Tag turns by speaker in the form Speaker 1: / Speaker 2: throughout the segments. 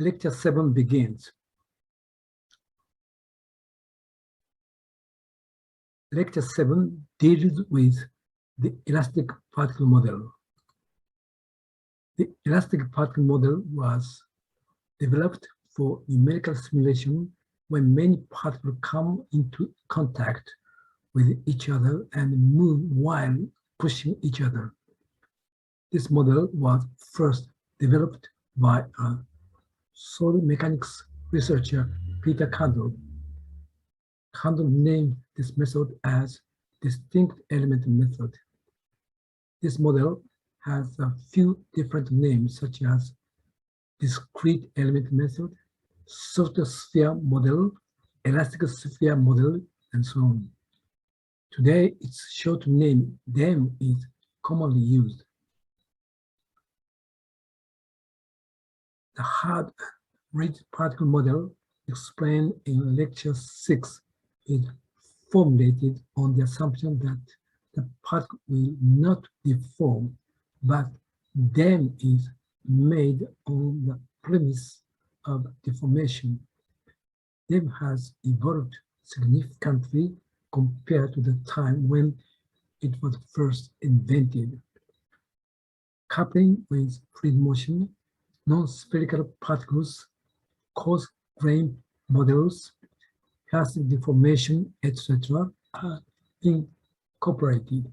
Speaker 1: Lecture 7 begins. Lecture 7 deals with the elastic particle model. The elastic particle model was developed for numerical simulation when many particles come into contact with each other and move while pushing each other. This model was first developed by a solid mechanics researcher, Peter Candle. Candle named this method as distinct element method. This model has a few different names such as discrete element method, soft sphere model, elastic sphere model, and so on. Today, its short name, DEM, is commonly used. The hard rigid particle model explained in lecture 6 is formulated on the assumption that the particle will not deform, but DEM is made on the premise of deformation. DEM has evolved significantly compared to the time when it was first invented. Coupling with fluid motion, non-spherical particles, coarse grain models, plastic deformation, etc. are incorporated.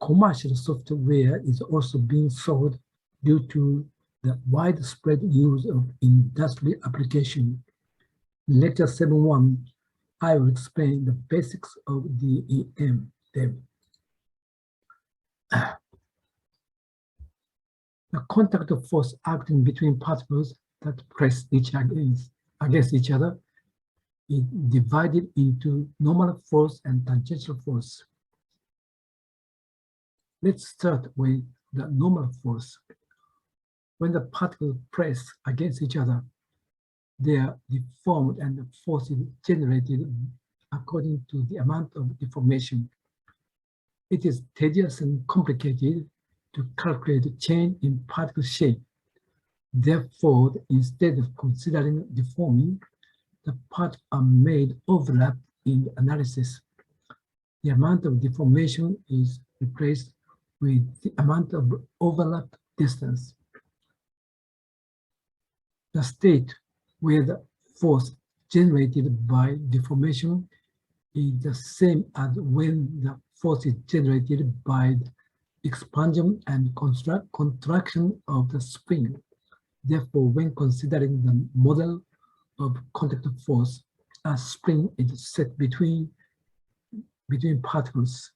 Speaker 1: Commercial software is also being sold due to the widespread use of industrial application. In lecture 7.1, I will explain the basics of DEM. The contact force acting between particles that press against each other is divided into normal force and tangential force. Let's start with the normal force. When the particles press against each other, they are deformed and the force is generated according to the amount of deformation. It is tedious and complicated to calculate the change in particle shape. Therefore, instead of considering deforming, the parts are made overlap in the analysis. The amount of deformation is replaced with the amount of overlap distance. The state where the force generated by deformation is the same as when the force is generated by the expansion and contraction of the spring. Therefore, when considering the model of contact force, a spring is set between particles.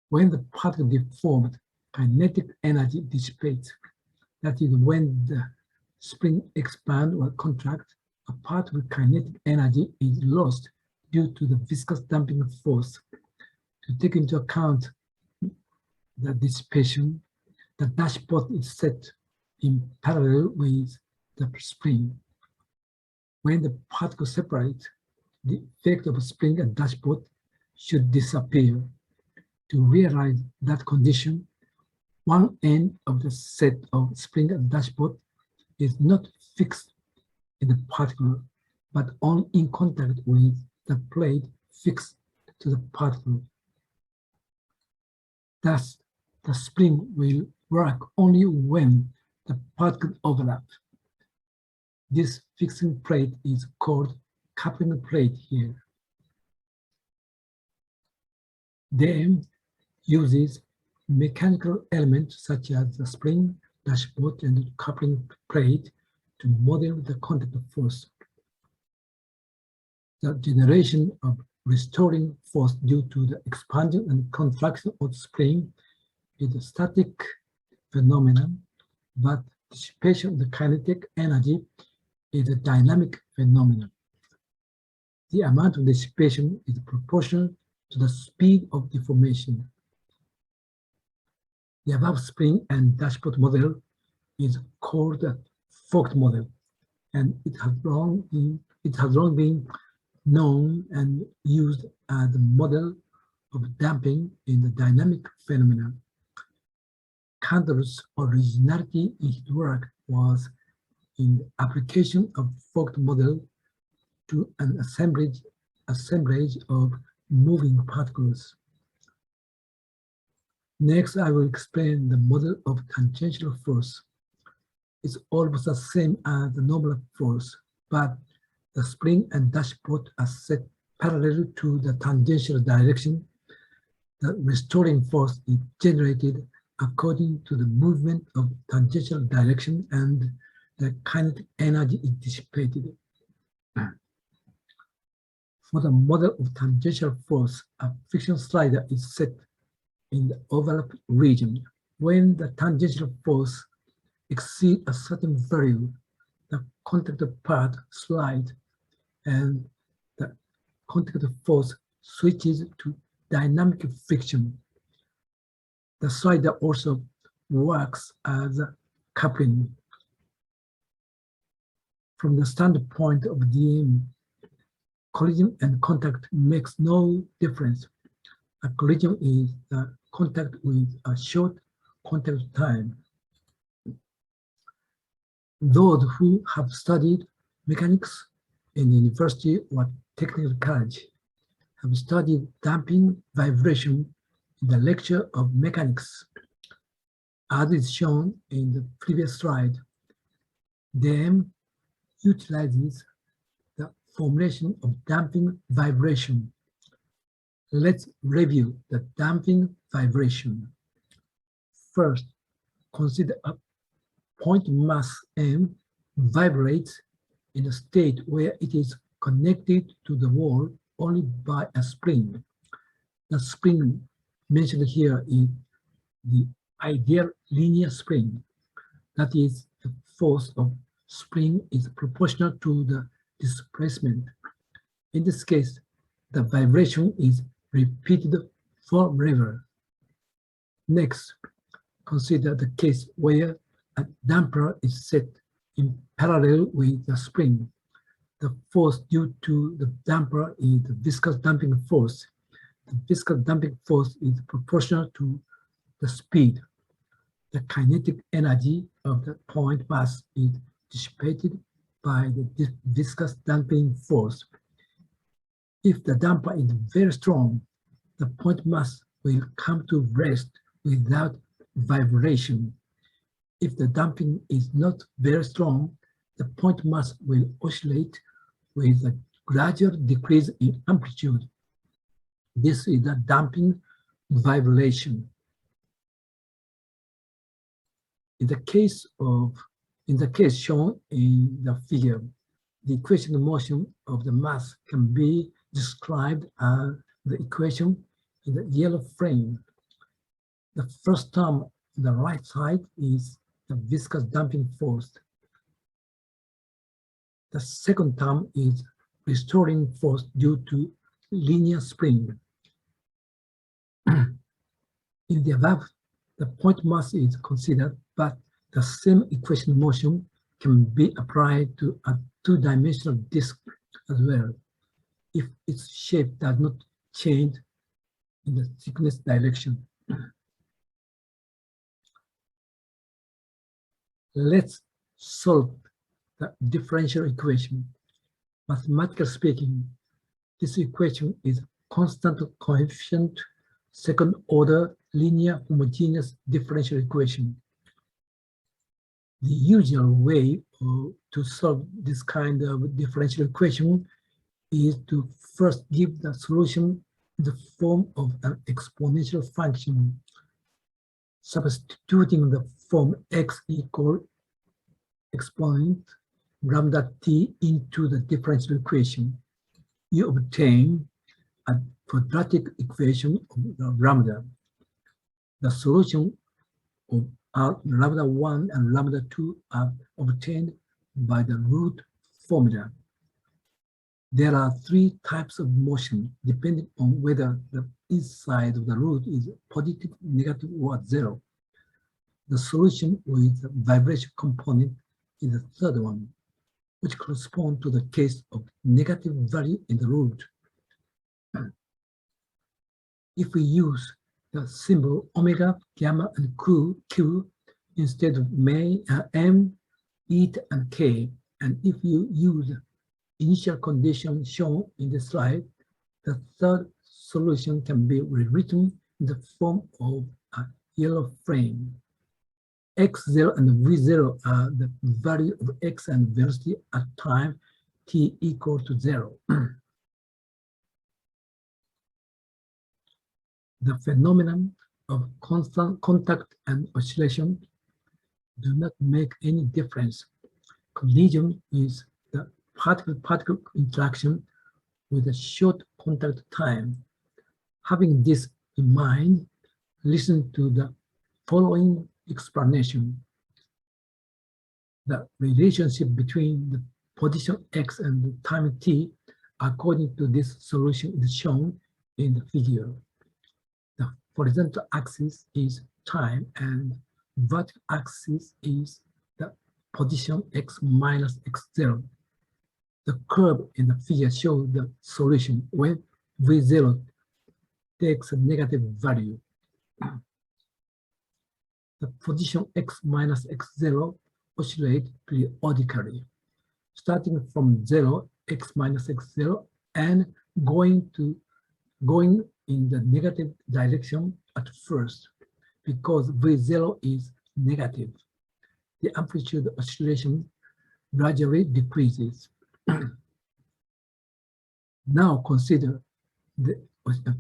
Speaker 1: When the particle deformed, kinetic energy dissipates. That is when the spring expands or contracts, a particle kinetic energy is lost due to the viscous damping force. To take into account the dissipation, the dashpot is set in parallel with the spring. When the particles separate, the effect of spring and dashpot should disappear. To realize that condition, one end of the set of spring and dashpot is not fixed in the particle, but only in contact with the plate fixed to the particle. Thus, the spring will work only when the particles overlap. This fixing plate is called coupling plate here. DEM uses mechanical elements such as the spring, dashpot, and coupling plate to model the contact force. The generation of restoring force due to the expansion and contraction of the spring is a static phenomenon, but dissipation of the kinetic energy is a dynamic phenomenon. The amount of dissipation is proportional to the speed of deformation. The above spring and dashpot model is called a forked model, and it has long been known and used as a model of damping in the dynamic phenomenon. Kandor's originality in his work was in the application of Vogt model to an assemblage of moving particles. Next, I will explain the model of tangential force. It's almost the same as the normal force, but the spring and dashpot are set parallel to the tangential direction. The restoring force is generated according to the movement of tangential direction, and the kinetic energy is dissipated. For the model of tangential force, a friction slider is set in the overlap region. When the tangential force exceeds a certain value, the contact part slides and the contact force switches to dynamic friction. The slider also works as a coupling. From the standpoint of DM, collision and contact makes no difference. A collision is the contact with a short contact time. Those who have studied mechanics in the university or technical college have studied damping vibration in the lecture of mechanics. As is shown in the previous slide, DM utilizes the formulation of damping vibration. Let's review the damping vibration. First, consider a point mass M vibrates in a state where it is connected to the wall only by a spring. The spring mentioned here is the ideal linear spring. That is, the force of spring is proportional to the displacement. In this case, the vibration is repeated forever. Next, consider the case where a damper is set in parallel with the spring. The force due to the damper is the viscous damping force. The viscous damping force is proportional to the speed. The kinetic energy of the point mass is dissipated by the viscous damping force. If the damper is very strong, the point mass will come to rest without vibration. If the damping is not very strong, the point mass will oscillate with a gradual decrease in amplitude. This is the damping vibration. In the case shown in the figure, the equation of motion of the mass can be described as the equation in the yellow frame. The first term on the right side is the viscous damping force. The second term is restoring force due to linear spring. In the above, the point mass is considered, but the same equation of motion can be applied to a two-dimensional disk as well, if its shape does not change in the thickness direction. Let's solve the differential equation. Mathematically speaking, this equation is a constant coefficient second order linear homogeneous differential equation. The usual way to solve this kind of differential equation is to first give the solution in the form of an exponential function. Substituting the form x equal exponent lambda t into the differential equation, you obtain a quadratic equation of the lambda. The solution of lambda 1 and lambda 2 are obtained by the root formula. There are three types of motion depending on whether the inside of the root is positive, negative, or zero. The solution with the vibration component is the third one, which corresponds to the case of negative value in the root. If we use the symbol omega, gamma, and q instead of m, eta, and k. And if you use the initial condition shown in the slide, the third solution can be rewritten in the form of a yellow frame. x0 and v0 are the value of x and velocity at time t equal to 0. The phenomenon of constant contact and oscillation do not make any difference. Collision is the particle-particle interaction with a short contact time. Having this in mind, listen to the following explanation. The relationship between the position x and the time t according to this solution is shown in the figure. The horizontal axis is time and vertical axis is the position x minus x0. The curve in the figure shows the solution when v0 takes a negative value. The position x minus x0 oscillate periodically, starting from 0, x minus x0, and going in the negative direction at first, because v0 is negative. The amplitude oscillation gradually decreases. Now consider the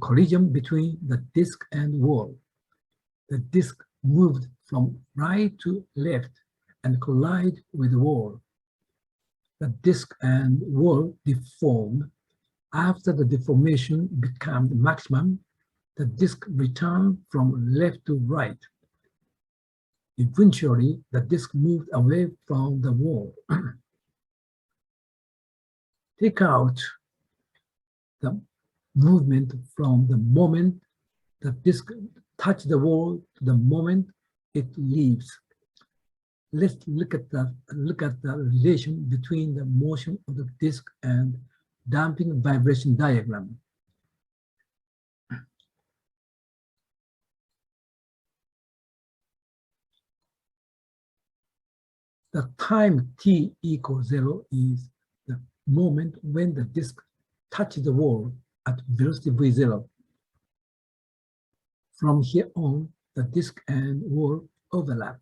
Speaker 1: collision between the disk and wall. The disk moved from right to left and collide with the wall. The disk and wall deformed. After the deformation became the maximum, the disk returned from left to right. Eventually, the disk moved away from the wall. Take out the movement from the moment the disk touches the wall to the moment it leaves. Let's look at the relation between the motion of the disk and damping vibration diagram. The time t equals 0 is the moment when the disk touches the wall at velocity v0. From here on, the disk and wall overlap.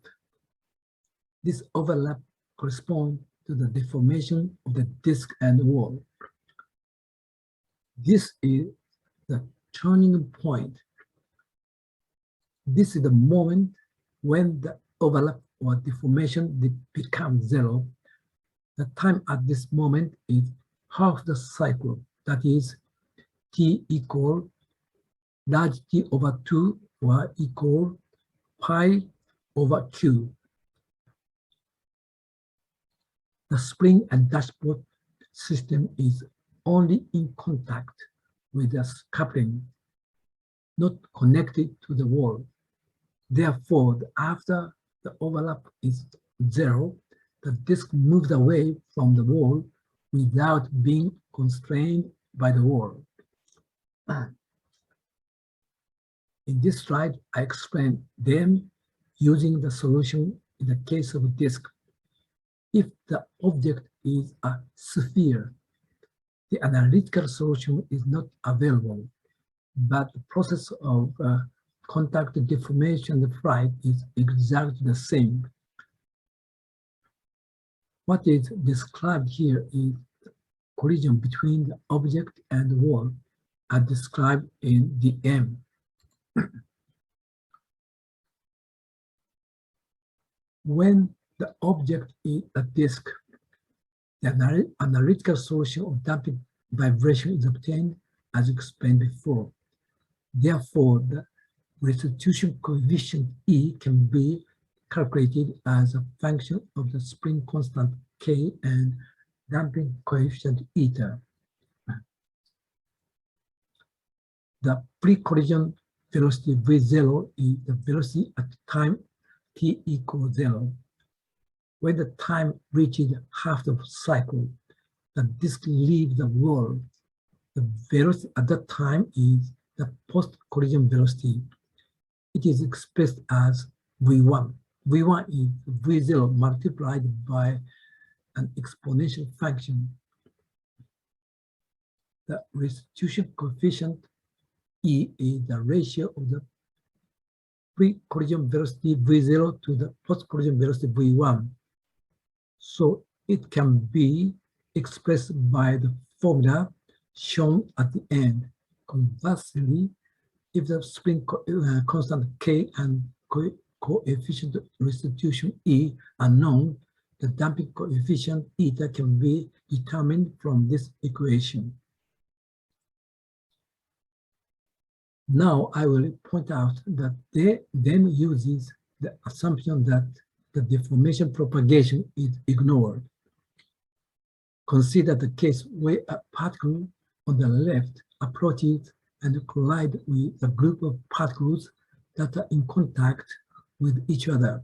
Speaker 1: This overlap corresponds to the deformation of the disk and wall. This is the turning point. This is the moment when the overlap or deformation becomes 0. The time at this moment is half the cycle, that is t equal large T over 2 or equal pi over q. The spring and dashboard system is only in contact with the coupling, not connected to the wall. Therefore, after the overlap is 0, the disk moves away from the wall without being constrained by the wall. In this slide, I explain them using the solution in the case of a disk. If the object is a sphere, the analytical solution is not available, but the process of contact deformation and flight is exactly the same. What is described here is collision between the object and the wall, as described in the M. When the object is a disk, the analytical solution of damping vibration is obtained as explained before. Therefore, the restitution coefficient E can be calculated as a function of the spring constant K and damping coefficient eta. The pre-collision velocity V0 is the velocity at time t equals 0. When the time reaches half the cycle, the disk leaves the wall. The velocity at that time is the post-collision velocity. it is expressed as V1. V1 is V0 multiplied by an exponential function. The restitution coefficient E is the ratio of the pre-collision velocity V0 to the post-collision velocity V1. So it can be expressed by the formula shown at the end. Conversely, if the spring constant K and coefficient restitution E are known, the damping coefficient eta can be determined from this equation. Now I will point out that they then uses the assumption that the deformation propagation is ignored. Consider the case where a particle on the left approaches and collides with a group of particles that are in contact with each other.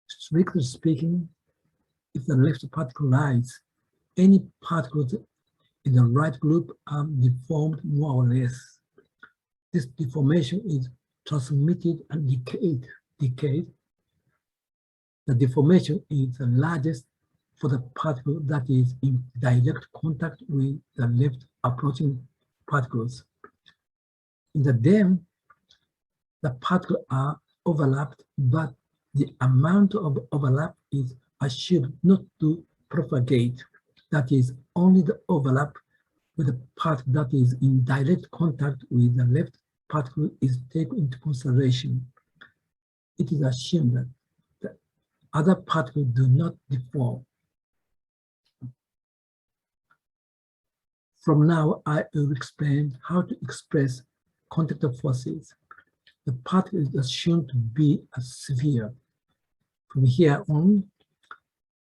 Speaker 1: Strictly speaking, if the left particle collides, any particles in the right group are deformed more or less. This deformation is transmitted and decayed. The deformation is the largest for the particle that is in direct contact with the left approaching particles. In the dam, the particles are overlapped, but the amount of overlap is assumed not to propagate. That is, only the overlap with the part that is in direct contact with the left particle is taken into consideration. It is assumed that the other particles do not deform. From now, I will explain how to express contact forces. The particle is assumed to be a sphere. From here on,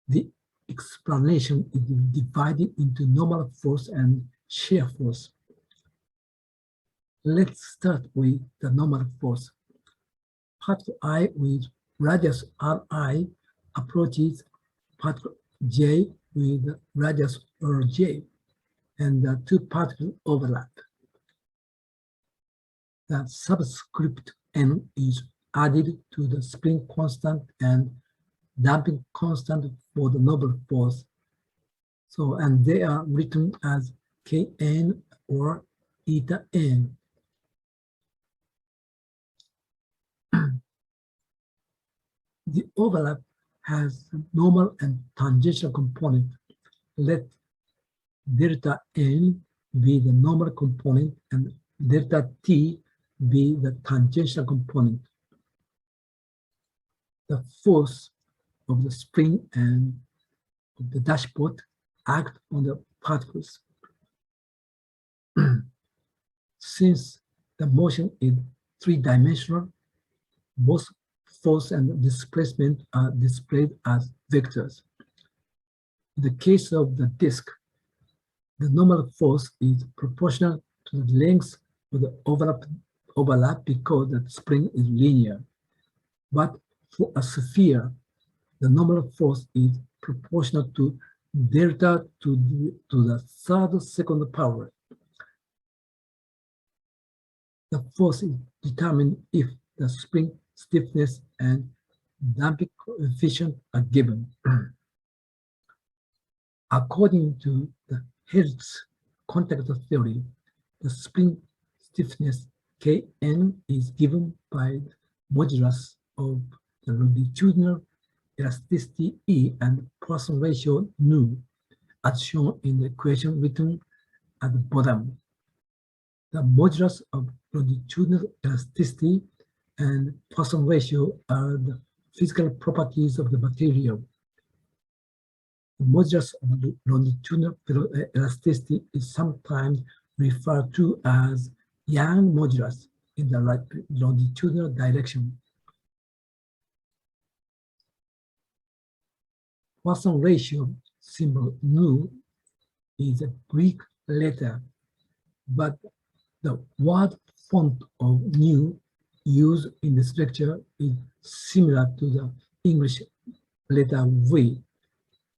Speaker 1: the explanation is divided into normal force and shear force. Let's start with the normal force. Particle I with radius Ri approaches particle J with radius Rj, and the two particles overlap. The subscript N is added to the spring constant and damping constant for the normal force. So, and they are written as Kn or eta n. The overlap has normal and tangential component. Let delta n be the normal component and delta t be the tangential component. The force of the spring and of the dashpot act on the particles. Since the motion is three-dimensional, both force and displacement are displayed as vectors. In the case of the disk, the normal force is proportional to the length of the overlap because the spring is linear. But for a sphere, the normal force is proportional to delta to the third second power. The force is determined if the spring stiffness and damping coefficient are given. According to the Hertz contact theory, the spring stiffness Kn is given by the modulus of the longitudinal elasticity E and Poisson ratio nu, as shown in the equation written at the bottom. The modulus of longitudinal elasticity and Poisson ratio are the physical properties of the material. The modulus of the longitudinal elasticity is sometimes referred to as Young modulus in the longitudinal direction. Poisson ratio symbol nu is a Greek letter, but the word font of nu used in this lecture is similar to the English letter V.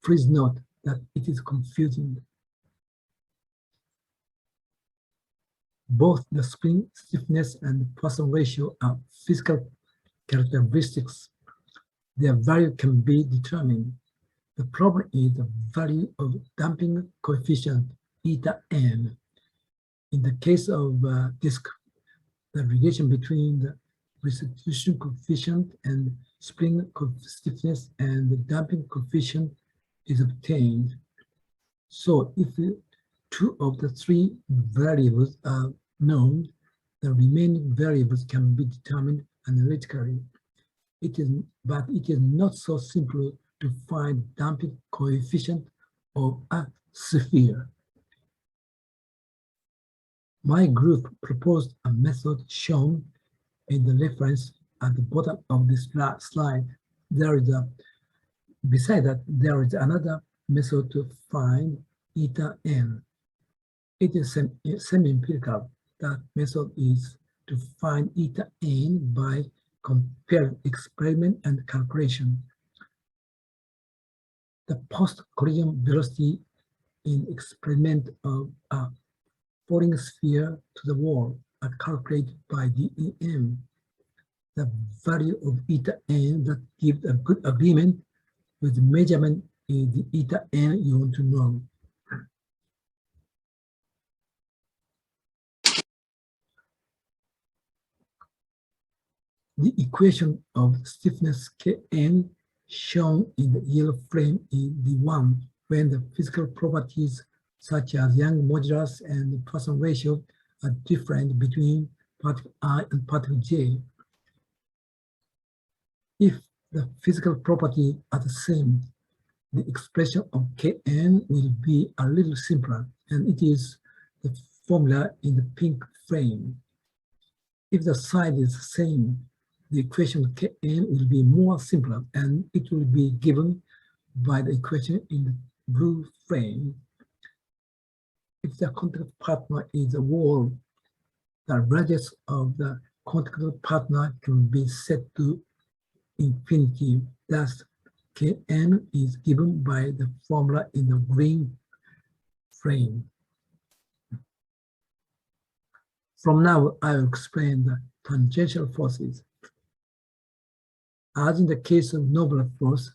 Speaker 1: Please note that it is confusing. Both the spring stiffness and Poisson ratio are physical characteristics. Their value can be determined. The problem is the value of damping coefficient eta n. In the case of disk, the relation between the restitution coefficient and spring stiffness and the damping coefficient is obtained. So if two of the three variables are known, the remaining variables can be determined analytically. But it is not so simple to find damping coefficient of a sphere. My group proposed a method shown in the reference at the bottom of this slide. Besides that, there is another method to find eta n. It is semi-empirical. That method is to find eta n by comparing experiment and calculation. The post-collision velocity in experiment of a falling sphere to the wall are calculated by DEM. The value of eta n that gives a good agreement with the measurement is the eta n you want to know. The equation of stiffness Kn shown in the yellow frame is the one when the physical properties such as Young modulus and the Poisson ratio are different between particle I and particle J. If the physical properties are the same, the expression of Kn will be a little simpler, and it is the formula in the pink frame. If the size is the same, the equation Kn will be more simpler, and it will be given by the equation in the blue frame. If the contact partner is a wall, the radius of the contact partner can be set to infinity. Thus, Kn is given by the formula in the green frame. From now, I will explain the tangential forces. As in the case of noble force,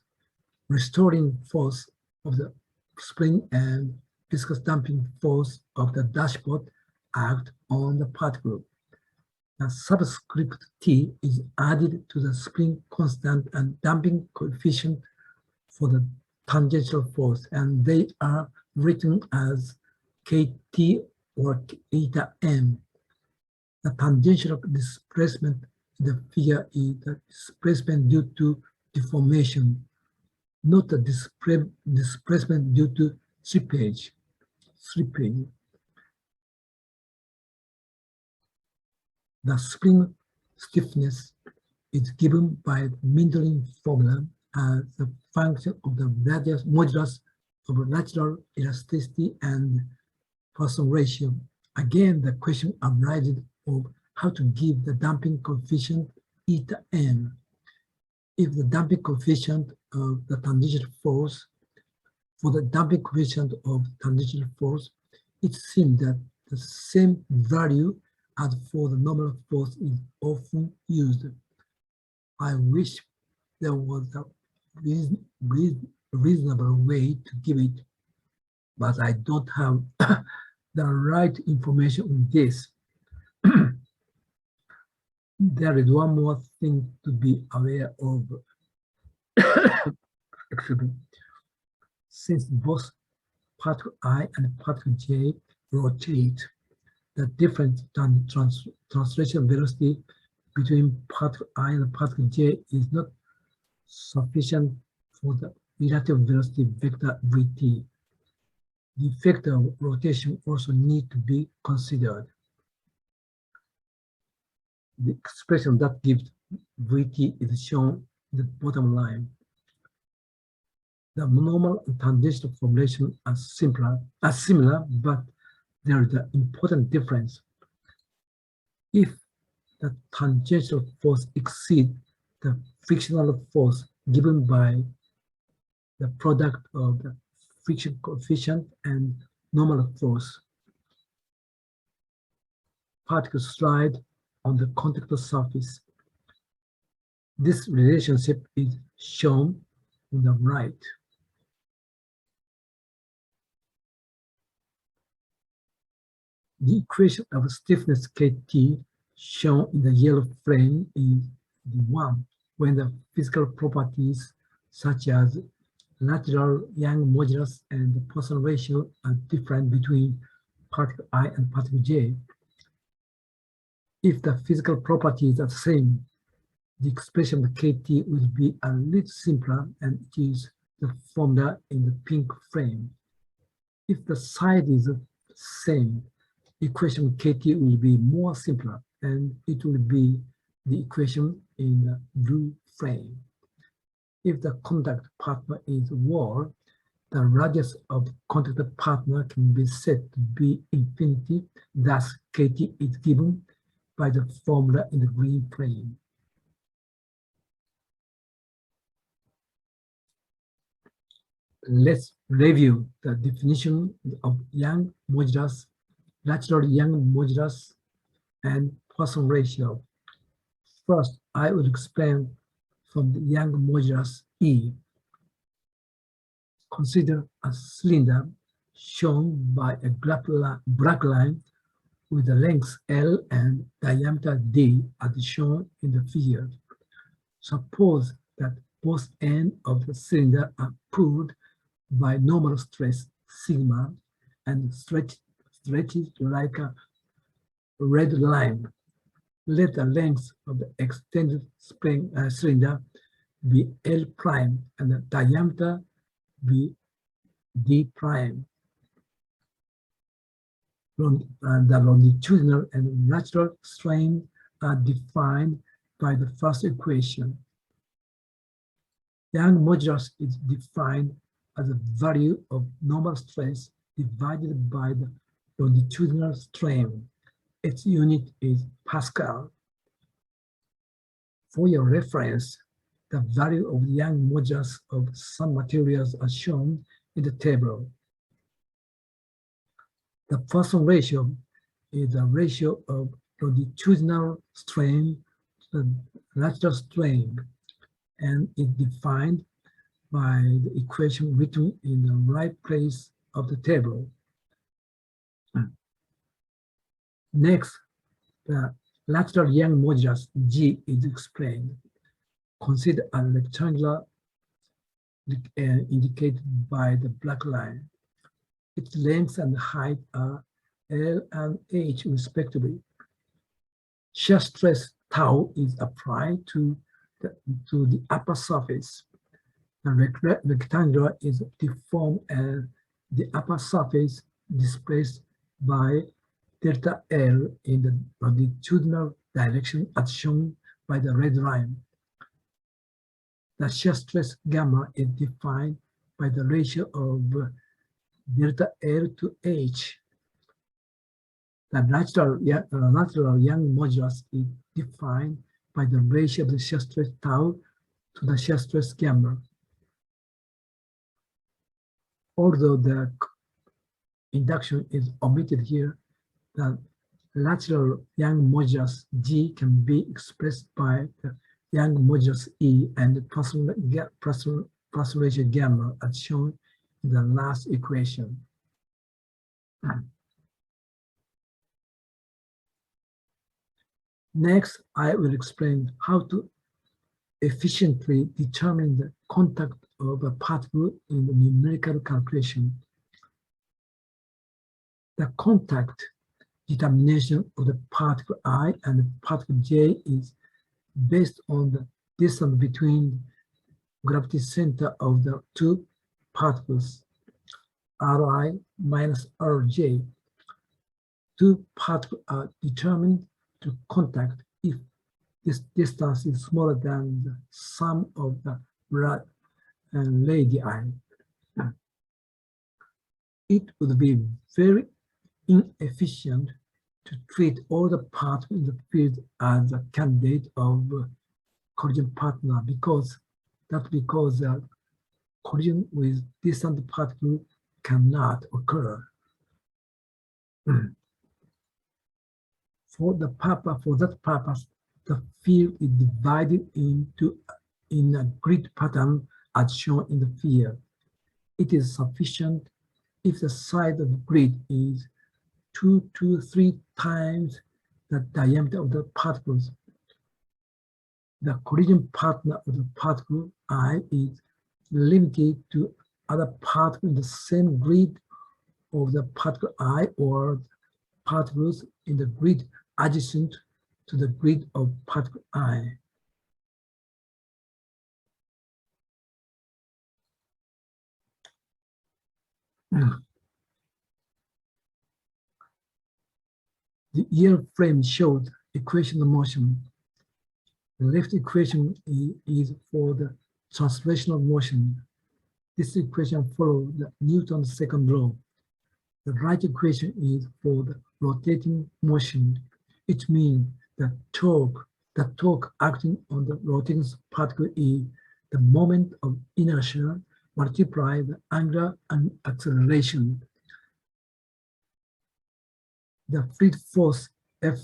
Speaker 1: restoring force of the spring and viscous damping force of the dashboard act on the particle. The subscript T is added to the spring constant and damping coefficient for the tangential force, and they are written as Kt or eta m. The tangential displacement in the figure is the displacement due to deformation, not the displacement due to slippage. The spring stiffness is given by the Mindlin formula as a function of the radius modulus of natural elasticity and Poisson ratio. Again, the question arises of how to give the damping coefficient eta n. If the damping coefficient of the tangential force, for the damping coefficient of tangential force, it seems that the same value as for the normal force is often used. I wish there was a reasonable way to give it, but I don't have the right information on this. There is one more thing to be aware of. Excuse me. Since both particle I and particle J rotate, the different translation velocity between particle I and particle J is not sufficient for the relative velocity vector Vt. The effect of rotation also need to be considered. The expression that gives Vt is shown in the bottom line. The normal and tangential formulation are similar, but there is an important difference. If the tangential force exceeds the frictional force given by the product of the friction coefficient and normal force, particles slide on the contact surface. This relationship is shown on the right. The equation of stiffness Kt shown in the yellow frame is the one when the physical properties such as lateral Young modulus and the Poisson ratio are different between particle I and particle J. If the physical properties are the same, the expression of Kt will be a little simpler, and it is the formula in the pink frame. If the side is the same, the equation of Kt will be more simpler, and it will be the equation in the blue frame. If the contact partner is wall, the radius of contact partner can be said to be infinity, thus Kt is given by the formula in the green frame. Let's review the definition of Young modulus, lateral Young modulus, and Poisson ratio. First, I will explain from the Young modulus E. Consider a cylinder shown by a black line with the length L and diameter D as shown in the figure. Suppose that both ends of the cylinder are pulled by normal stress sigma and stretched like a red line. Let the length of the extended cylinder be L prime and the diameter be D prime. The longitudinal and natural strain are defined by the first equation. Young modulus is defined as the value of normal stress divided by the longitudinal strain. Its unit is Pascal. For your reference, the value of the Young modulus of some materials are shown in the table. The Poisson ratio is the ratio of longitudinal strain to the lateral strain, and is defined by the equation written in the right place of the table. Next, the lateral Young modulus G is explained. Consider a rectangular indicated by the black line. Its length and height are L and H respectively. Shear stress tau is applied to the upper surface. The rectangle is deformed and the upper surface displaced by delta L in the longitudinal direction as shown by the red line. The shear stress gamma is defined by the ratio of delta L to H. The natural Young modulus is defined by the ratio of the shear stress tau to the shear stress gamma. Although the induction is omitted here, the lateral Young modulus G can be expressed by the Young modulus E and the Poisson ratio gamma as shown in the last equation. Next, I will explain how to efficiently determine the contact of a particle in the numerical calculation. The contact determination of the particle I and the particle J is based on the distance between gravity center of the two particles, Ri minus Rj. Two particles are determined to contact if this distance is smaller than the sum of the radii. It would be very inefficient to treat all the particles in the field as a candidate of collision partner because collision with distant particles cannot occur. For that purpose, the field is divided in a grid pattern as shown in the figure. It is sufficient if the size of the grid is 2 to 3 times the diameter of the particles. The collision partner of the particle I is limited to other particles in the same grid of the particle I or particles in the grid adjacent to the grid of particle I. The ear frame showed equation of motion. The left equation is for the translational motion. This equation follows the Newton's second law. The right equation is for the rotating motion. It means the torque acting on the rotating particle is the moment of inertia multiplied the angular acceleration. The fluid force F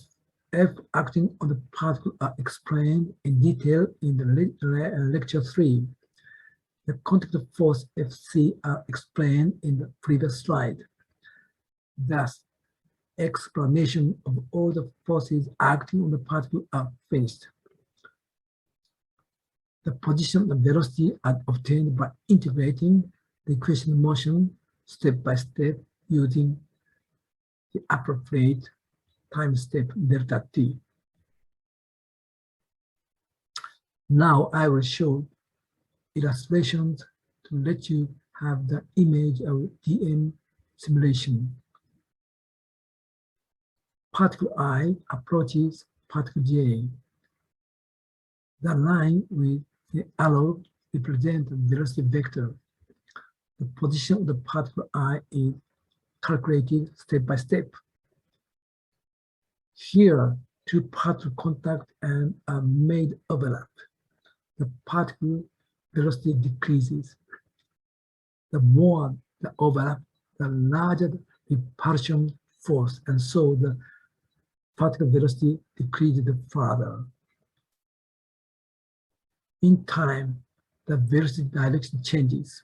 Speaker 1: acting on the particle are explained in detail in the lecture 3. The contact force Fc are explained in the previous slide. Thus, explanation of all the forces acting on the particle are finished. The position and velocity are obtained by integrating the equation of motion step by step using the appropriate time step delta t. Now I will show illustrations to let you have the image of DM simulation. Particle I approaches particle J. The line with the arrow represents the velocity vector. The position of the particle I is calculated step by step. Here, two particle contact and a made overlap. The particle velocity decreases. The more the overlap, the larger the repulsion force, and so the particle velocity decreases further. In time, the velocity direction changes,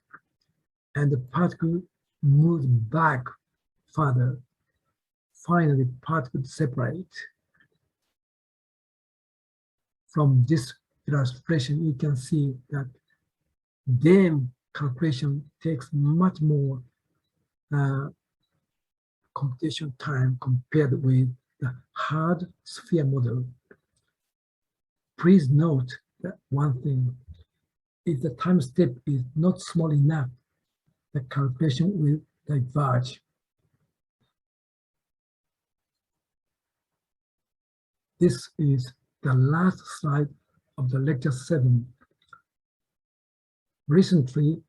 Speaker 1: and the particle moves back further. Finally, particles separate. From this illustration, you can see that DEM calculation takes much more computation time compared with the hard sphere model. Please note that one thing, if the time step is not small enough, the calculation will diverge. This is the last slide of the lecture 7. Recently,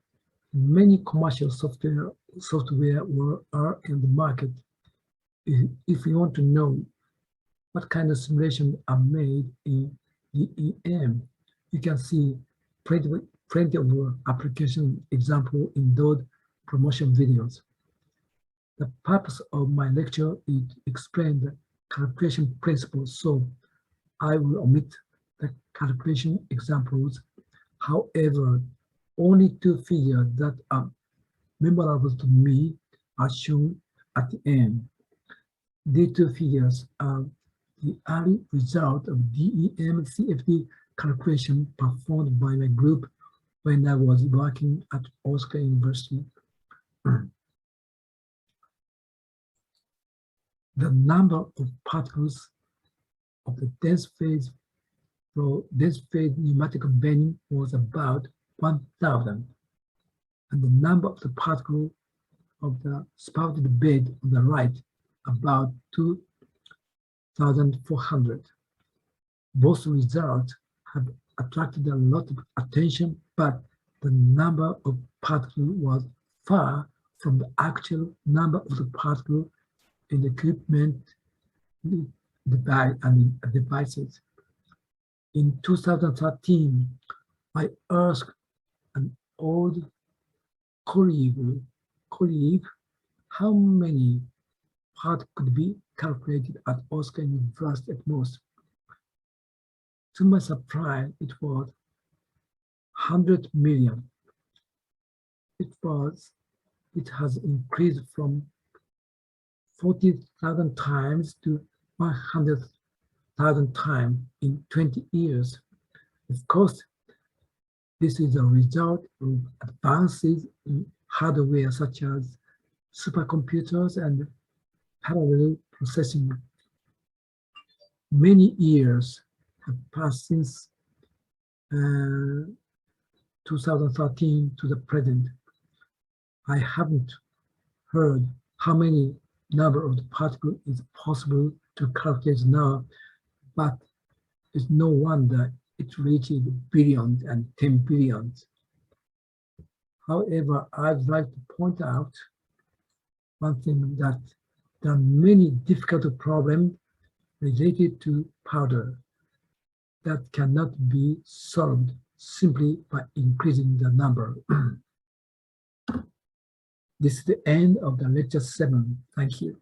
Speaker 1: many commercial software are in the market. If you want to know what kind of simulations are made in DEM, you can see plenty of application example in those promotion videos. The purpose of my lecture is to explain the calculation principles, so I will omit the calculation examples. However, only two figures that are memorable to me are shown at the end. These two figures are the early result of DEM CFD calculation performed by my group when I was working at Osaka University. The number of particles of the dense phase pneumatic bending was about 1,000, and the number of the particles of the spouted bed on the right about 2,400. Both results have attracted a lot of attention, but the number of particles was far from the actual number of the particles in the equipment devices. In 2013, I asked an old colleague how many part could be calculated at Osaka University at most. To my surprise, it was 100 million. It has increased from 40,000 times to 100,000 times in 20 years. Of course, this is a result of advances in hardware such as supercomputers and parallel processing. Many years have passed since 2013 to the present. I haven't heard how many number of the particles is possible to calculate now, but it's no wonder it reaches billions and 10 billions. However, I'd like to point out one thing, that there are many difficult problems related to powder that cannot be solved simply by increasing the number. This is the end of the lecture 7. Thank you.